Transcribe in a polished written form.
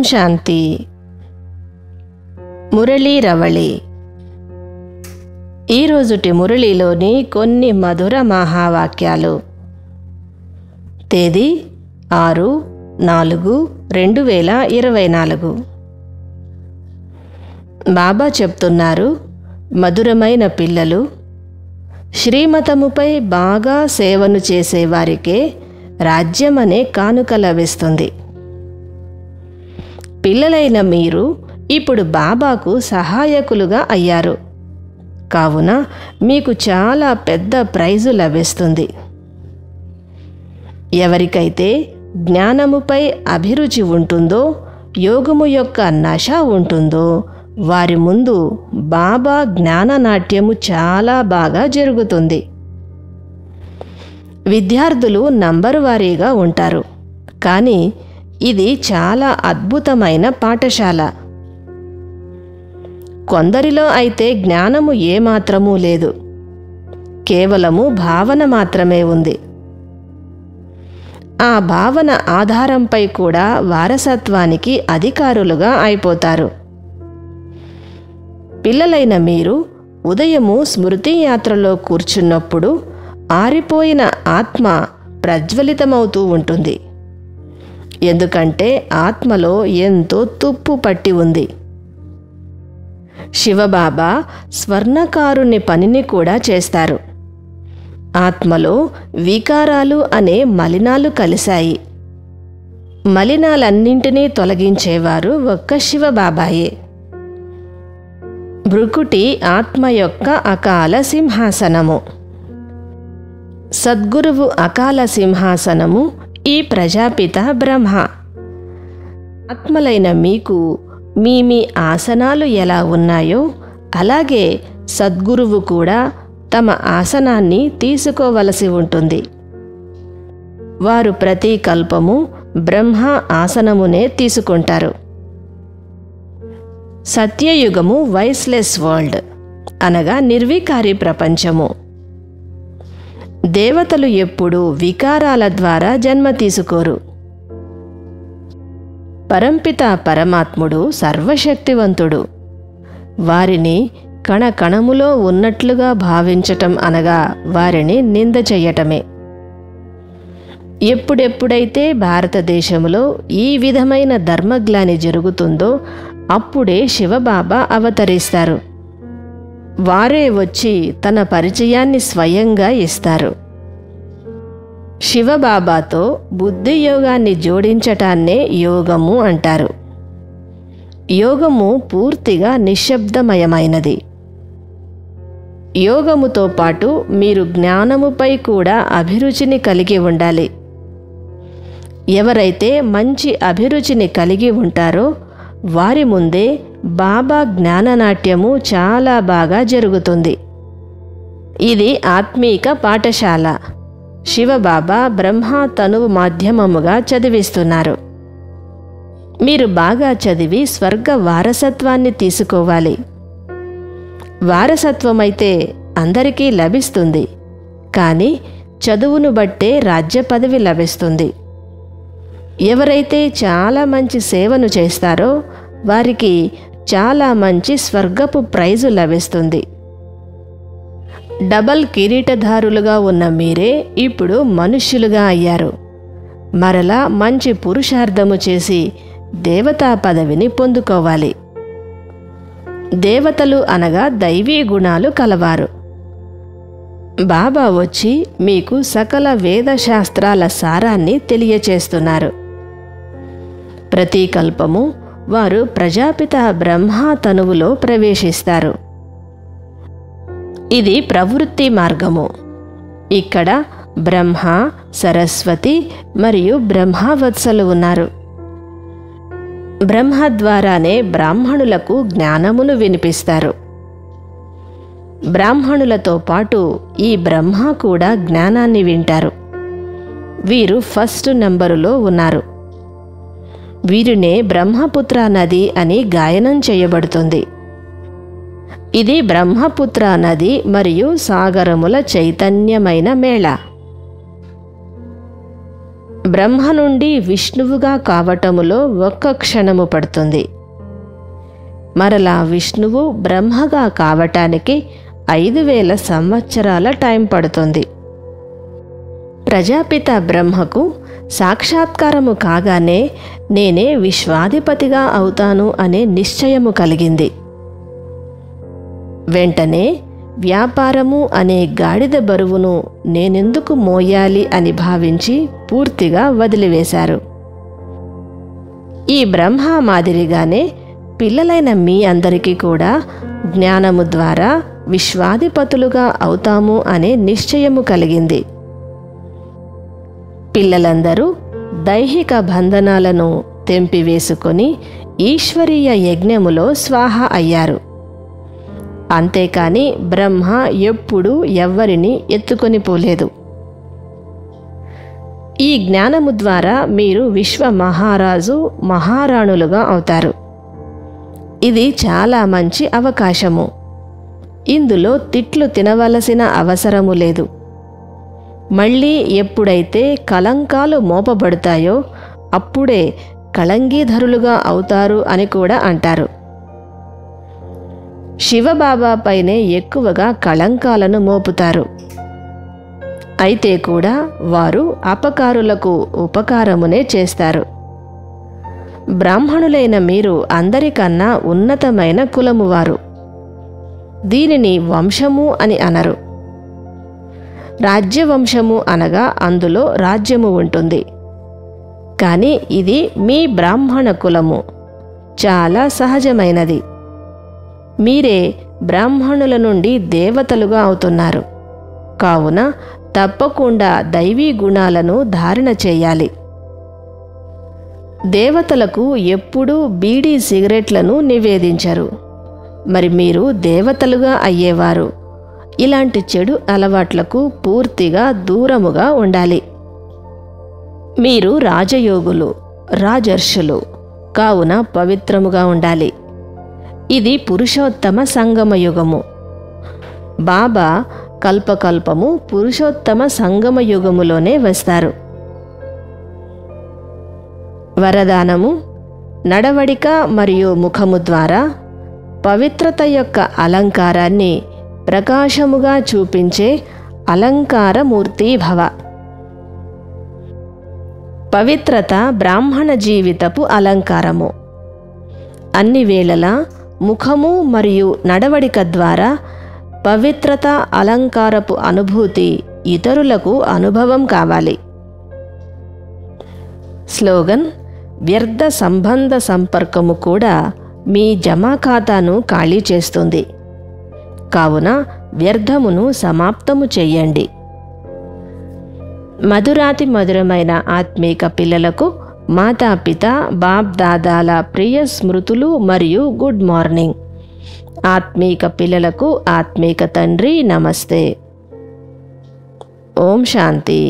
శాంతి. మురళీ రవళి. ఈరోజుటి మురళిలోని కొన్ని మధుర మహావాక్యాలు. తేదీ 6/4/2024. బాబా చెప్తున్నారు, మధురమైన పిల్లలు, శ్రీమతముపై బాగా సేవను చేసేవారికే రాజ్యమనే కానుక లభిస్తుంది. పిల్లలైన మీరు ఇప్పుడు బాబాకు సహాయకులుగా అయ్యారు కావున మీకు చాలా పెద్ద ప్రైజు లభిస్తుంది. ఎవరికైతే జ్ఞానముపై అభిరుచి ఉంటుందో, యోగము యొక్క నశ ఉంటుందో, వారి ముందు బాబా జ్ఞాననాట్యము చాలా బాగా జరుగుతుంది. విద్యార్థులు నంబరు వారీగా ఉంటారు, కానీ ఇది చాలా అద్భుతమైన పాఠశాల. కొందరిలో అయితే జ్ఞానము ఏమాత్రమూ లేదు, కేవలము భావన మాత్రమే ఉంది. ఆ భావన ఆధారంపై కూడా వారసత్వానికి అధికారులుగా అయిపోతారు. పిల్లలైన మీరు ఉదయము స్మృతి యాత్రలో కూర్చున్నప్పుడు ఆరిపోయిన ఆత్మ ప్రజ్వలితమవుతూ ఉంటుంది. ఎందుకంటే ఆత్మలో ఎంతో తుప్పు పట్టి ఉంది. శివబాబా స్వర్ణకారుని పనిని కూడా చేస్తారు. ఆత్మలో వికారాలు అనే మలినాలు కలిశాయి. మలినాలన్నింటినీ తొలగించేవారు ఒక్క శివబాబాయే. భృకుటి ఆత్మ యొక్క అకాల సింహాసనము. సద్గురువు అకాల సింహాసనము ఈ ప్రజాపిత బ్రహ్మ. ఆత్మలైన మీకు మీ మీ ఆసనాలు ఎలా ఉన్నాయో అలాగే సద్గురువు కూడా తమ ఆసనాన్ని తీసుకోవలసి ఉంటుంది. వారు ప్రతి కల్పము బ్రహ్మ ఆసనమునే తీసుకుంటారు. సత్యయుగము వాయిస్లెస్ వరల్డ్ అనగా నిర్వికారి ప్రపంచము. దేవతలు ఎప్పుడూ వికారాల ద్వారా జన్మ తీసుకోరు. పరంపిత పరమాత్ముడు సర్వశక్తివంతుడు. వారిని కణకణములో ఉన్నట్లుగా భావించటం అనగా వారిని నింద చెయ్యటమే. ఎప్పుడెప్పుడైతే భారతదేశంలో ఈ విధమైన ధర్మగ్లాని జరుగుతుందో అప్పుడే శివబాబా అవతరిస్తారు. వారే వచ్చి తన పరిచయాన్ని స్వయంగా ఇస్తారు. శివబాబాతో బుద్ధి యోగాన్ని జోడించటాన్నే యోగము అంటారు. యోగము పూర్తిగా నిశ్శబ్దమయమైనది. యోగముతో పాటు మీరు జ్ఞానముపై కూడా అభిరుచిని కలిగి ఉండాలి. ఎవరైతే మంచి అభిరుచిని కలిగి ఉంటారో వారి ముందే బాబా జ్ఞాననాట్యము చాలా బాగా జరుగుతుంది. ఇది ఆత్మీక పాఠశాల. శివబాబా బ్రహ్మ తనువు మాధ్యమముగా చదివిస్తున్నారు. మీరు బాగా చదివి స్వర్గ వారసత్వాన్ని తీసుకోవాలి. వారసత్వమైతే అందరికీ లభిస్తుంది, కానీ చదువును బట్టే రాజ్య పదవి లభిస్తుంది. ఎవరైతే చాలా మంచి సేవను చేస్తారో వారికి చాలా మంచి స్వర్గపు ప్రైజు లభిస్తుంది. డబల్ కిరీటధారులుగా ఉన్న మీరే ఇప్పుడు మనుష్యులుగా అయ్యారు. మరలా మంచి పురుషార్థము చేసి దేవతా పదవిని పొందుకోవాలి. దేవతలు అనగా దైవీ గుణాలు కలవారు. బాబా వచ్చి మీకు సకల వేదశాస్త్రాల సారాన్ని తెలియచేస్తున్నారు. ప్రతి కల్పము వారు ప్రజాపిత బ్రహ్మ తనువులో ప్రవేశిస్తారు. ఇది ప్రవృత్తి మార్గము. ఇక్కడ బ్రహ్మ, సరస్వతి మరియు బ్రహ్మవత్సలు ఉన్నారు. బ్రహ్మ ద్వారానే బ్రాహ్మణులకు జ్ఞానమును వినిపిస్తారు. బ్రాహ్మణులతో పాటు ఈ బ్రహ్మ కూడా జ్ఞానాన్ని వింటారు. వీరు ఫస్ట్ నంబరులో ఉన్నారు. వీరినే బ్రహ్మపుత్ర నది అని గాయనం చేయబడుతుంది. ఇది బ్రహ్మపుత్ర నది మరియు సాగరముల చైతన్యమైన మేళ. బ్రహ్మ నుండి విష్ణువుగా కావటములో ఒక్క క్షణము పడుతుంది. మరలా విష్ణువు బ్రహ్మగా కావటానికి 5000 సంవత్సరాల టైం పడుతుంది. ప్రజాపిత బ్రహ్మకు సాక్షాత్కారము కాగానే నేనే విశ్వాధిపతిగా అవుతాను అనే నిశ్చయము కలిగింది. వెంటనే వ్యాపారము అనే గాడిద బరువును నేనెందుకు మోయాలి అని భావించి పూర్తిగా వదిలివేశారు. ఈ బ్రహ్మ మాదిరిగానే పిల్లలైన మీ అందరికీ కూడా జ్ఞానము ద్వారా విశ్వాధిపతులుగా అవుతాము అనే నిశ్చయము కలిగింది. పిల్లలందరూ దైహిక బంధనాలను తెంపివేసుకొని ఈశ్వరీయ యజ్ఞములో స్వాహ అయ్యారు. అంతేకాని బ్రహ్మ ఎప్పుడూ ఎవ్వరిని ఎత్తుకొని పోలేదు. ఈ జ్ఞానము ద్వారా మీరు విశ్వ మహారాజు మహారాణులుగా అవుతారు. ఇది చాలా మంచి అవకాశము. ఇందులో తిట్లు తినవలసిన అవసరము లేదు. మళ్ళీ ఎప్పుడైతే కళంకాలు మోపబడతాయో అప్పుడే కళంగీధరులుగా అవుతారు అని కూడా అంటారు. శివబాబా పైనే ఎక్కువగా కళంకాలను మోపుతారు. అయితే కూడా వారు అపకారులకు ఉపకారమునే చేస్తారు. బ్రాహ్మణులైన మీరు అందరికన్నా ఉన్నతమైన కులము వారు. దీనిని వంశము అని అనరు. రాజ్యవంశము అనగా అందులో రాజ్యము ఉంటుంది. కానీ ఇది మీ బ్రాహ్మణ కులము, చాలా సహజమైనది. మీరే బ్రాహ్మణుల నుండి దేవతలుగా అవుతున్నారు. కావున తప్పకుండా దైవీ గుణాలను ధారణ చేయాలి. దేవతలకు ఎప్పుడూ బీడీ సిగరెట్లను నివేదించరు. మరి మీరు దేవతలుగా అయ్యేవారు ఇలాంటి చెడు అలవాట్లకు పూర్తిగా దూరముగా ఉండాలి. మీరు రాజయోగులు, రాజర్షులు కావున పవిత్రముగా ఉండాలి. ఇది పురుషోత్తమ సంగమయుగము. బాబా కల్పకల్పము పురుషోత్తమ సంగమయుగములోనే వస్తారు. వరదానము: నడవడిక మరియు ముఖము ద్వారా పవిత్రత యొక్క అలంకారాన్ని ప్రకాశముగా చూపించే అలంకారమూర్తి భవ. పవిత్రత బ్రాహ్మణ జీవితపు అలంకారము. అన్ని వేళలా ముఖము మరియు నడవడిక ద్వారా పవిత్రత అలంకారపు అనుభూతి ఇతరులకు అనుభవం కావాలి. స్లోగన్: వ్యర్థ సంబంధ సంపర్కము కూడా మీ జమా ఖాతాను ఖాళీ చేస్తుంది. కావున వ్యర్థమును సమాప్తము చెయ్యండి. మధురాతి మధురమైన ఆత్మీక పిల్లలకు మాతాపిత బాప్ దాదాల ప్రియ స్మృతులు మరియు గుడ్ మార్నింగ్. ఆత్మీక పిల్లలకు ఆత్మీక తండ్రి నమస్తే. ఓం శాంతి.